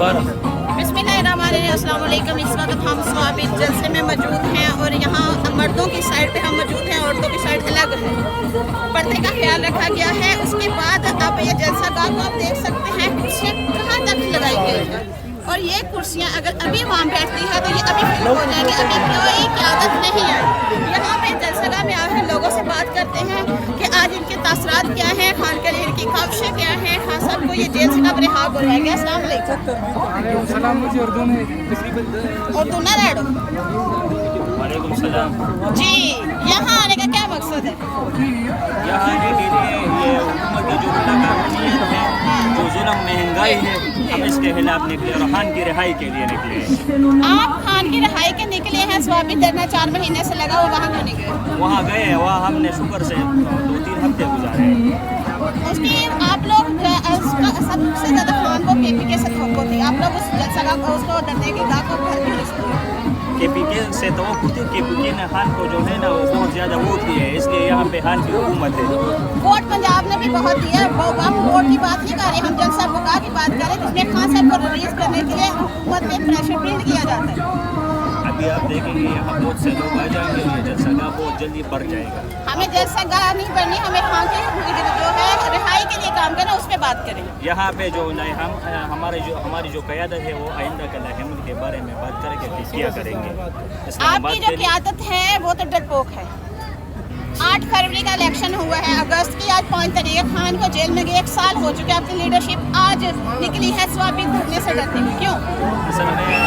बिस्मिल्लाहिर्रहमानिर्रहीम, अस्सलाम वालेकुम। इस वक्त हम स्वाबित जलसे में मौजूद हैं और यहाँ मर्दों की साइड पे हम मौजूद हैं, औरतों की साइड अलग है। पर्दे का ख्याल रखा गया है। उसके बाद अब ये जलसा गाह को आप देख सकते हैं कुर्सियाँ कहाँ तक लगाई गई हैं, और ये कुर्सियाँ अगर अभी वहाँ बैठती है तो ये अभी फिल हो जाएंगी। अभी कोई क़यादत नहीं है। यहाँ पे जलसा में आए लोगों से बात करते हैं कि आज इनके तासरात क्या हैं, खान कलीर की ख्वाहिशें क्या हैं। खान साहब को ये जेल से कब रिहा करवाएंगे? अस्सलाम वालेकुम। उर्दू ना रेडो वालेकुम सलाम जी। यहाँ आने का क्या मकसद है? यहाँ आने के लिए ये हुकूमत की जो नाकामियात है, जो जुल्म महंगाई है, हम इसके खिलाफ निकले और खान की रिहाई के लिए निकले हैं। आप खान की रिहाई के निकले हैं। स्वाबी धरना 4 महीने से लगा हुआ, वहाँ क्यों नहीं गए? वहाँ गए, वहाँ हमने शुक्र से 2-3 हफ्ते गुजारे हैं। उसकी आप लोग सबसे ज़्यादा खान को KPK से तवक्को थी। आप लोग उस जलसा गाह को, उसको डरने की गाह को KPK से तो KPK ने खान को जो है ना वो बहुत ज़्यादा वोट दिए है, इसलिए यहाँ पे खान की हुकूमत है। वोट पंजाब ने भी बहुत दिया। हम वोट की बात नहीं कर रहे, हम जलसा गाह की बात कर रहे हैं, जिसमें खान साहब को रिलीज करने के लिए हुकूमत पे प्रेशर बिल्ड किया जाता है। अभी आप देखेंगे यहाँ बहुत से लोग आ जाएंगे, ये जलसा गाह बहुत जल्दी बढ़ जाएगा। हमें जलसा गाह नहीं बननी, हमें खान की जो है रिहाई के लिए काम करना, उस पर बात करें। यहाँ पे जो हम हमारी जो क़यादत है वो आइंदा के लाहिम के बारे में बात करके किया करेंगे। आपकी जो क़यादत है वो तो डरपोक है। 8 फरवरी का इलेक्शन हुआ है, अगस्त की आज 5 तारीख। खान को जेल में गए 1 साल हो चुके, आपकी लीडरशिप आज निकली है स्वाबी धरने से डरती है, क्यों? असल में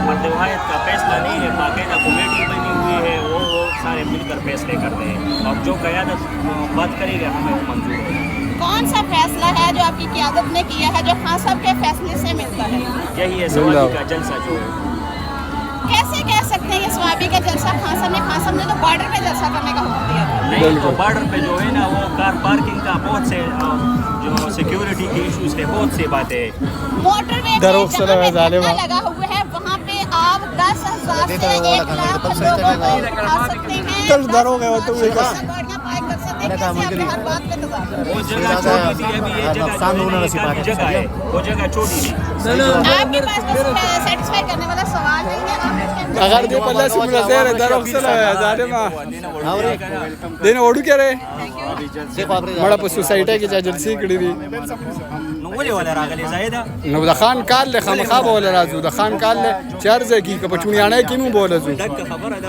मर्दवायत का फैसला नहीं है, बाकायदा कमेटी बनी हुई है, वो सारे मिलकर फैसले करते हैं और जो क़यादत बात करेगा हमें वो मंजूर होगा। कौन सा फैसला है जो आपकी क़यादत ने किया है जो खान साहब के फैसले से मिलता है? यही है स्वाबी का जलसा जो है। कैसे कह सकते हैं ये स्वाबी का जलसा? खान साहब ने तो बॉर्डर पे जलसा करने का हुक्म दिया था। नहीं तो बॉर्डर पे जो है ना वो कार पार्किंग का बहुत से जो सिक्योरिटी के इश्यूज थे, बहुत सी बातें। मोटरवे लगा हुआ है, वहाँ पे आप 10,000 से 1 लाख लोगों को उठा सकते हैं। वो जगह छोटी थी, अभी ये जगह है, वो जगह छोटी थी। आपके पास सेटिस्फाई करने वाला सवाल नहीं है। अगर जो पल्ला सुमरा से दरो सला जाने मा दिन ओडू क्या रे बड़ा पर सोसाइटी की जलसी कड़ी दी नोले वाला रागले जायदा नो द खान काल ले खाम खा बोल राजू द खान काल ले चार्ज की कपचुनी आने की नु बोल राजू दक खबर है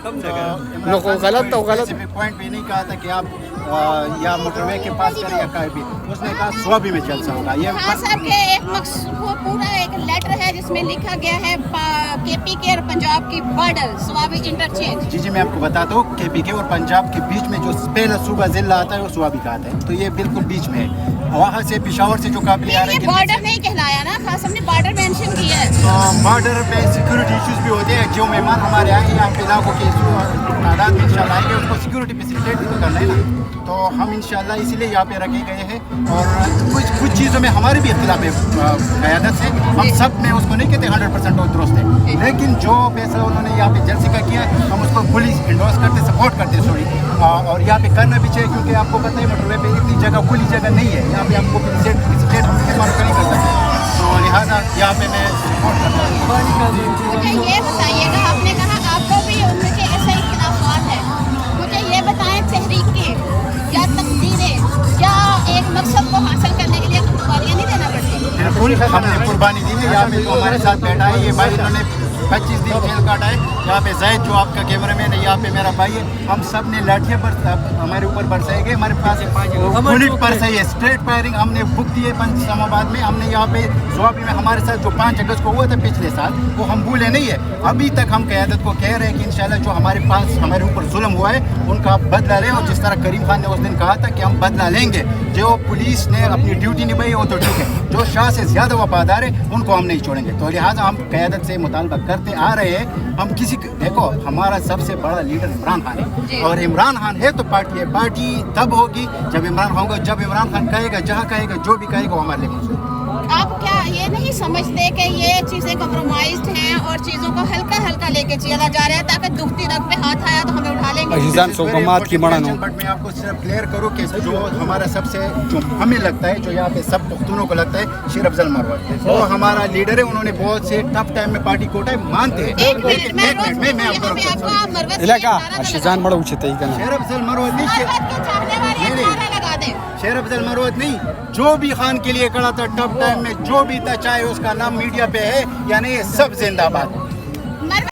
कम जगह नो को गलत तो गलत पॉइंट पे नहीं कहा था कि आप या मोटरवे के पास करें या कहीं भी, उसने कहा स्वाबी में जलसा होगा। ये खान साहब के एक वो पूरा एक लेटर है जिसमें लिखा गया है KPK और पंजाब की बॉर्डर स्वाबी इंटरचेंज। जी मैं आपको बताता हूँ, KPK और पंजाब के बीच में जो पहला सूबा जिला आता है वो स्वाबी का आता है, तो ये बिल्कुल बीच में है। वहाँ से पिशावर से जो काबिल आ रहे हैं, बॉर्डर नहीं कहलाया ना, खान साहब ने बॉर्डर मेंशन किया है। बॉर्डर पे सिक्योरिटी इश्यूज भी होते हैं। जो मेहमान हमारे आए यहाँ पे इलाकों के तादाद में इंशाल्लाह आएंगे, उनको सिक्योरिटी फैसिलिटेट भी तो करना है ना, तो हम इंशाल्लाह इसीलिए यहाँ पे रखे गए हैं। और कुछ चीज़ों में हमारे भी इख्तिलाफ है क़यादत से, हम सब में उसको नहीं कहते 100% वो दुरुस्त है, लेकिन जो फैसला उन्होंने यहाँ पे जलसे का किया हम उसको फुली इंडोर्स करते, सपोर्ट करते सॉरी। और यहाँ पे करना भी चाहिए, क्योंकि आपको पता है मोटरवे पे इतनी जगह खुली जगह नहीं है, यहाँ पे आपको फैसिलिटेट हम निर्माण नहीं कर सकते, तो लिहाजा यहाँ पे मैं सपोर्ट करता हूँ। ये बताइएगा, आपने कहा आपको भी उनके ऐसे इख्तिलाफात है, मुझे ये बताएं तहरीकें या तकदीरें या एक मकसद को हासिल करने के लिए कुर्बानियाँ नहीं देना पड़ती? बिल्कुल हमने कुर्बानी दी है। यहाँ पे जो हमारे साथ बैठा है ये भाई, इन्होंने 25 दिन जेल काटा है। यहाँ पे जैद जो आपका कैमरा मैन है, यहाँ पे मेरा भाई है, हम सब ने लाठियाँ हमारे ऊपर बरसाएंगे। हमारे पास बुलेट बरसाई है, स्ट्रेट फायरिंग हमने बुक दी है पंचमाबाद में। हमने यहाँ पे स्वाबी में हमारे साथ जो 5 अगस्त को हुआ था पिछले साल, वो हम भूले नहीं है। अभी तक हम क़यादत को कह रहे हैं कि इंशाल्लाह जो हमारे पास हमारे ऊपर जुल्म हुआ है उनका बदला लें, और जिस तरह करीम खान ने उस दिन कहा था कि हम बदला लेंगे। जो पुलिस ने अपनी ड्यूटी निभाई वो तो ठीक है, जो शाह से ज़्यादा वफादार है उनको हम नहीं छोड़ेंगे। तो लिहाजा हम क़यादत से मुतालबा करते आ रहे हैं। हम किसी देखो, हमारा सबसे बड़ा लीडर इमरान खान है, और इमरान खान है तो पार्टी है। पार्टी तब होगी जब इमरान होगा, जब इमरान खान कहेगा, जहाँ कहेगा, जो भी कहेगा वो हमारे लिए मंजूर। आप क्या ये नहीं समझते कि ये चीज़ें कम्प्रोमाइज्ड हैं और चीज़ों को हल्का हल्का लेके चला जा रहा है ताकि दुखती रग पे हाथ आया तो हमें उठा लेंगे? عزیزان سوگمات کی مڑانو بٹ میں آپ کو صرف کلیئر کروں کہ جو ہمارا سب سے جو ہمیں لگتا ہے جو یہاں پہ سب پختونوں کو لگتا ہے شیر افضل مروت وہ ہمارا لیڈر ہے. انہوں نے بہت سے ٹف ٹائم میں پارٹی کوٹا مانتے ہیں. ایک منٹ میں آپ کو مروت سے علاقہ نعرہ لگا عزیزان بڑا اونچے تھی کنا شیر افضل مروت نہیں مروت کے چاہنے والے نعرہ لگا دیں. شیر افضل مروت نہیں, جو بھی خان کے لیے کھڑا تھا ٹف ٹائم میں جو بھی تھا, چاہے اس کا نام میڈیا پہ ہے یا نہیں, سب زندہ باد.